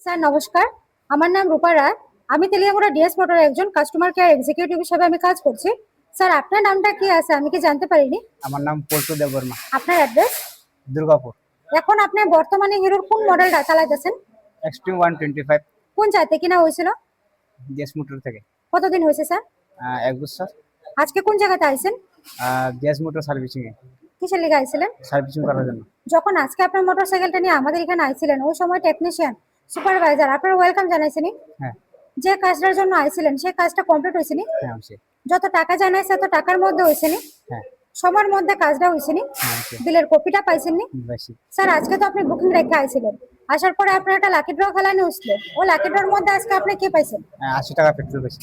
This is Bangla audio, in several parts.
স্যার নমস্কার, আমার নাম রূপা রায়। আমি তেলিয়ামুড়া ডিএস মোটর একজন কাস্টমার কেয়ার এক্সিকিউটিভ হিসেবে আমি কাজ করছি। স্যার আপনার নামটা কি আছে আমি কি জানতে পারিনি? আমার নাম পল্টু দেববর্মা, আপনার অ্যাড্রেস? দুর্গাপুর। এখন আপনি বর্তমানে হিরোর কোন মডেলটা চালাইতেছেন? এক্সট্রিম 125 কোন জায়গা থেকে কিনা হয়েছিল? গ্যাস মোটর থেকে। কতদিন হয়েছে স্যার? 1 বছর। আজকে কোন জায়গাতে আইছেন? গ্যাস মোটর সার্ভিসিং এ কিসের লিগে আইছিলেন? সার্ভিসিং করার জন্য। যখন আজকে আপনার মোটরসাইকেলটা নিয়ে আমাদের এখানে আইছিলেন ওই সময় টেকনিশিয়ান সুপারভাইজার আপনার ওয়েলকাম জানাইছেনি? হ্যাঁ যে কাজটার জন্য আইছিলেন সেই কাজটা কমপ্লিট হয়েছেনি? হ্যাঁ হচ্ছে। যত টাকা জানাইছে তত টাকার মধ্যে হয়েছেনি? হ্যাঁ সময়ের মধ্যে কাজটা হয়েছেনি? হ্যাঁ হচ্ছে। বিলের কপিটা পাইছেননি? বেশি। স্যার আজকে তো আপনি বুকিং রেখে আইছিলেন, আসার পরে আপনার একটা লাকি ড্র খেলানো হচ্ছিল, ও লাকি ড্রর মধ্যে আজকে আপনি কি পাইছেন? 80 টাকা পেট্রোল বেশি।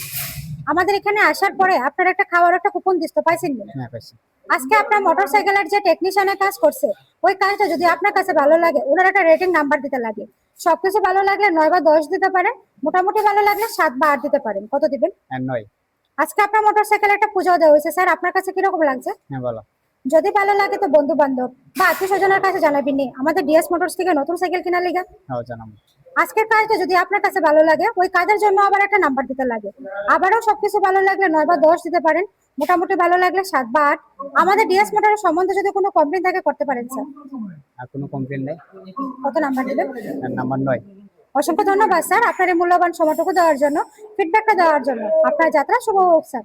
আমাদের এখানে আসার পরে আপনার একটা খাওয়ার একটা কুপন দিতে পাইছেন না? হ্যাঁ পাইছি। আজকে আপনার মোটরসাইকেলের যে টেকনিশিয়ানের কাজ করছে ওই কাজটা যদি আপনার কাছে ভালো লাগে ওনার একটা রেটিং নাম্বার দিতে লাগে। সবকিছু ভালো লাগলে 9 বা 10 দিতে পারেন, মোটামুটি ভালো লাগলে 7 বা 8 দিতে পারেন। কত দিবেন? 9। আজকে আপনার মোটরসাইকেল একটা পূজা দেওয়া হয়েছে, স্যার আপনার কাছে কিরকম লাগছে? হ্যাঁ বলো। যদি ভালো লাগে তো বন্ধু বান্ধব বা আত্মীয় স্বজনের কাছে জানাবেন নি আমাদের ডিএস মোটরস থেকে নতুন সাইকেল কেনার লিগা। হ্যাঁ জানাবো। আজকের কাজটা যদি আপনার কাছে ভালো লাগে ওই কাজের জন্য আবার একটা নাম্বার দিতে লাগে। আবারও সবকিছু ভালো লাগলে 9 বা 10 দিতে পারেন, মোটামুটি ভালো লাগলে 7 বা 8। আমাদের ডিএস মোটরের সম্বন্ধে যদি কোনো কমপ্লেইন থাকে করতে পারেন স্যার। আর কোনো কমপ্লেন নেই। কত নাম্বার দিবেন? নাম্বার 9। অসংখ্য ধন্যবাদ স্যার আপনার এই মূল্যবান সময়টুকু দেওয়ার জন্য, ফিডব্যাকটা দেওয়ার জন্য। আপনার যাত্রা শুভ হোক স্যার।